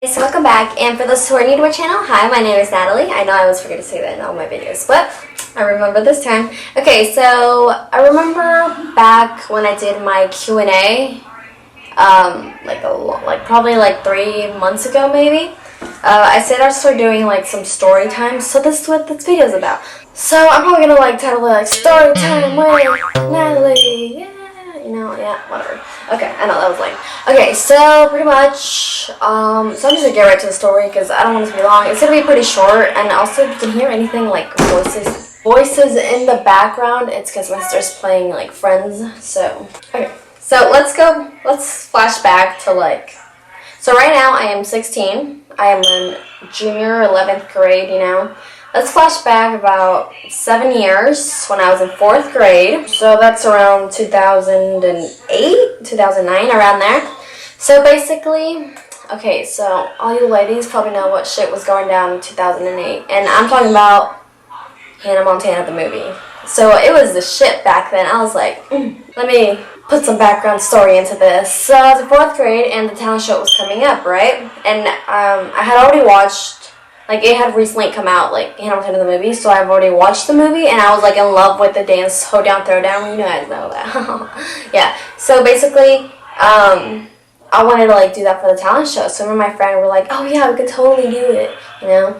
So welcome back, and for those who are new to our channel, hi, my name is Natalie. I know I always forget to say that in all my videos, but I remember this time. Okay, so I remember back when I did my Q&A, probably 3 months ago maybe. I said I'd start doing some story time, so this is what this video is about. So I'm probably gonna title it story time with Natalie. Yeah, whatever. Okay, I know that was lame. Okay, so pretty much, so I'm just gonna get right to the story because I don't want it to be long. It's gonna be pretty short, and also if you can hear anything like voices in the background, it's because my sister's playing Friends. So okay, so let's flash back to so right now I am 16. I am in junior 11th grade. Let's flash back about 7 years when I was in 4th grade. So that's around 2008, 2009, around there. So basically, okay, so all you ladies probably know what shit was going down in 2008. And I'm talking about Hannah Montana, the movie. So it was the shit back then. I was like, let me put some background story into this. So I was in 4th grade and the talent show was coming up, right? And I had already watched, it had recently come out, Hannah Montana the movie, so I've already watched the movie, and I was, in love with the dance Hold Down, Throw Down. You guys know that. Yeah, so basically, I wanted to, do that for the talent show, so me and my friend were like, oh, yeah, we could totally do it, And,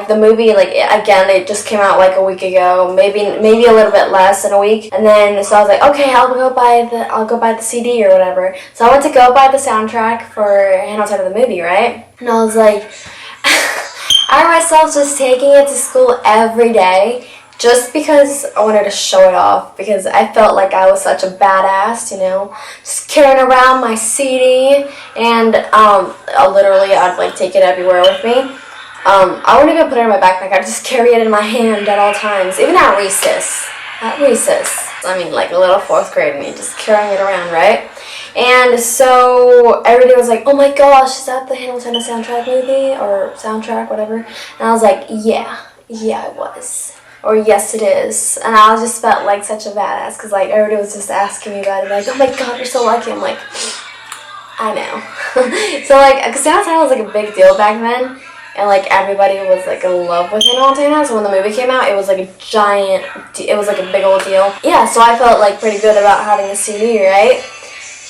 the movie, again, it just came out, a week ago, maybe a little bit less than a week, and then, so I was like, okay, I'll go buy the CD or whatever. So I went to go buy the soundtrack for Hannah Montana the movie, right? And I was like, I myself just taking it to school every day just because I wanted to show it off, because I felt like I was such a badass, just carrying around my CD, and I'd take it everywhere with me. I wouldn't even put it in my backpack. I'd just carry it in my hand at all times, even at recess. I mean, a little 4th grade me, just carrying it around, right? And so everybody was like, oh my gosh, is that the Hannah Montana soundtrack movie? Or soundtrack, whatever. And I was like, yeah, it was. Or yes, it is. And I just felt like such a badass because everybody was just asking me about it. Oh my god, you're so lucky. I'm like, I know. So because Hannah Montana was a big deal back then. And everybody was in love with Hannah Montana, so when the movie came out, it was a big old deal. Yeah, so I felt pretty good about having a CD, right?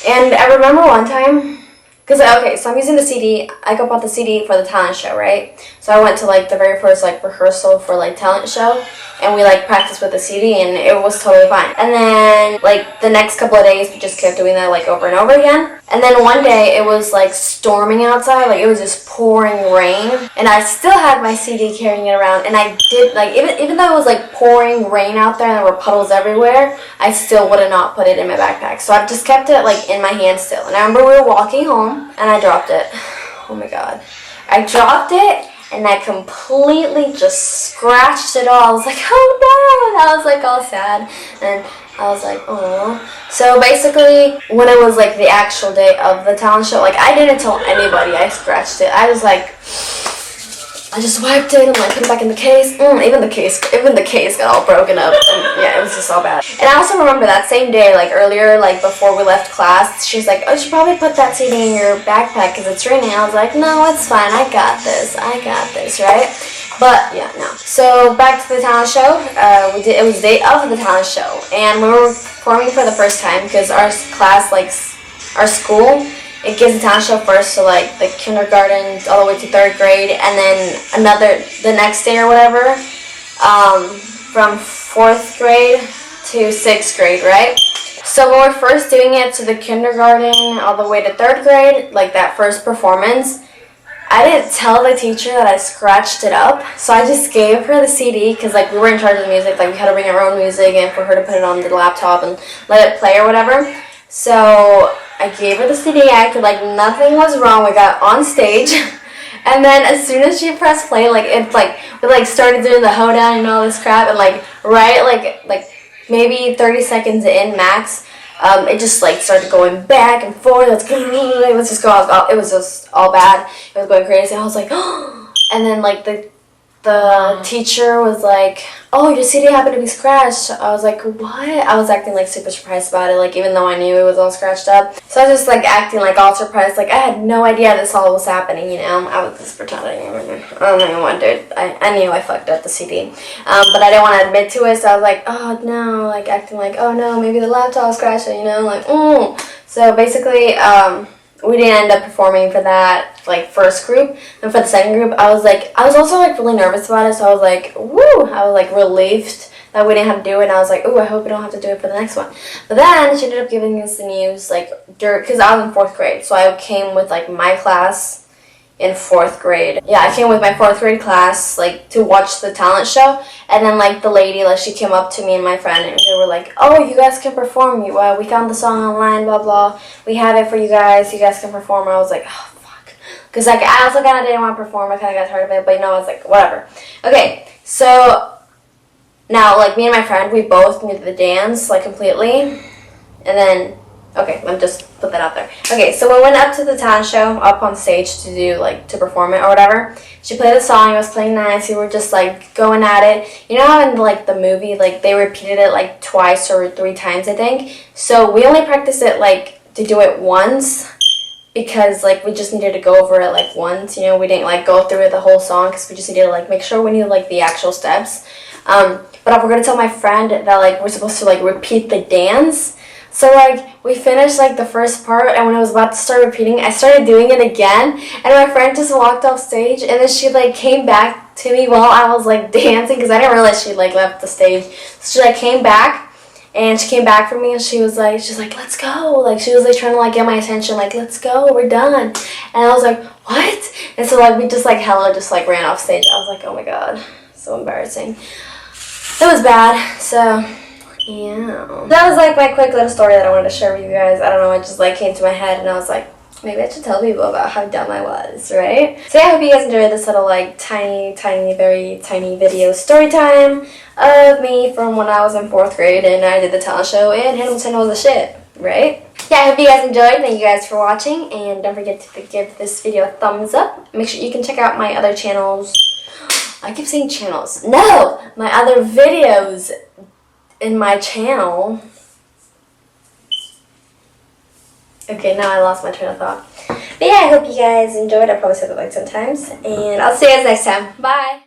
And I remember one time, so I'm using the CD. I bought the CD for the talent show, right? So I went to the very first rehearsal for talent show, and we practiced with the CD, and it was totally fine. And then the next couple of days, we just kept doing that over and over again. And then one day it was storming outside, it was just pouring rain, and I still had my CD carrying it around, and I did even though it was pouring rain out there and there were puddles everywhere, I still would have not put it in my backpack. So I just kept it in my hand still. And I remember we were walking home and I dropped it. Oh my god. I dropped it and I completely just scratched it all. I was like, oh no! And I was all sad. And I was like, oh. So basically, when it was the actual day of the talent show, I didn't tell anybody I scratched it. I was I just wiped it and put it back in the case. Even the case got all broken up, and yeah, it was just all bad. And I also remember that same day, earlier, before we left class, she's like, oh, you should probably put that CD in your backpack because it's raining. I was like, no, it's fine. I got this, right? But yeah, no. So back to the talent show. It was the day of the talent show, and we were performing for the first time because our class, our school, it gives the talent show first, so the kindergarten all the way to 3rd grade, and then the next day or whatever, from 4th grade to 6th grade, right? So when we're first doing it to the kindergarten all the way to 3rd grade, that first performance, I didn't tell the teacher that I scratched it up, so I just gave her the CD because we were in charge of the music, we had to bring our own music and for her to put it on the laptop and let it play or whatever. So I gave her the CD, acted like nothing was wrong. We got on stage, and then as soon as she pressed play, we started doing the hoedown and all this crap, and right maybe 30 seconds in max, it just started going back and forth. It was just all bad. It was going crazy. I was like, oh, and then the the teacher was like, oh, your CD happened to be scratched. I was like, what? I was acting like super surprised about it, like even though I knew it was all scratched up. So I was just like acting like all surprised, like I had no idea this all was happening, you know. I was just pretending. I don't even want to do it. I knew I fucked up the CD. But I didn't want to admit to it, so I was like, oh no, like acting like, oh no, maybe the laptop was crashed, you know, like, So basically, we didn't end up performing for that, like, first group. And for the second group, I was also, like, really nervous about it. So I was like, woo! I was, like, relieved that we didn't have to do it. And I was like, ooh, I hope we don't have to do it for the next one. But then she ended up giving us the news, like, because I was in 4th grade. So I came with, like, my class in 4th grade. Yeah, I came with my 4th grade class, like, to watch the talent show. And then, like, the lady, like, she came up to me and my friend, and they were like, oh, you guys can perform. We found the song online, blah, blah. We have it for you guys. You guys can perform. I was like, oh, fuck. Because, like, I also kind of didn't want to perform. I kind of got tired of it. But, you know, I was like, whatever. Okay, so now, like, me and my friend, we both knew the dance, like, completely. And then... okay, let me just put that out there. Okay, so we went up to the talent show, up on stage to do, like, to perform it or whatever. She played the song, it was playing nice, we were just, like, going at it. You know how in, like, the movie, like, they repeated it, like, twice or 3 times, I think? So we only practiced it, like, to do it once because, like, we just needed to go over it, like, once, you know? We didn't, like, go through it the whole song because we just needed to, like, make sure we knew, like, the actual steps. But I forgot to tell my friend that, like, we're supposed to, like, repeat the dance. So, like, we finished, like, the first part, and when I was about to start repeating, I started doing it again, and my friend just walked off stage, and then she, like, came back to me while I was, like, dancing, because I didn't realize she, like, left the stage. So she, like, came back, and she came back for me, and she's like, let's go. Like, she was, like, trying to, like, get my attention, like, let's go, we're done. And I was like, what? And so, like, we just, like, hella just, like, ran off stage. I was like, oh, my God, so embarrassing. It was bad, so... yeah. That was like my quick little story that I wanted to share with you guys. I don't know, it just like came to my head and I was like, maybe I should tell people about how dumb I was, right? So yeah, I hope you guys enjoyed this little like tiny, very tiny video story time of me from when I was in 4th grade and I did the talent show and Hamilton was a shit, right? Yeah, I hope you guys enjoyed. Thank you guys for watching and don't forget to give this video a thumbs up. Make sure you can check out my other channels. I keep saying channels. No! My other videos in my channel. Okay, now I lost my train of thought. But yeah, I hope you guys enjoyed. I probably said it like sometimes. And I'll see you guys next time. Bye!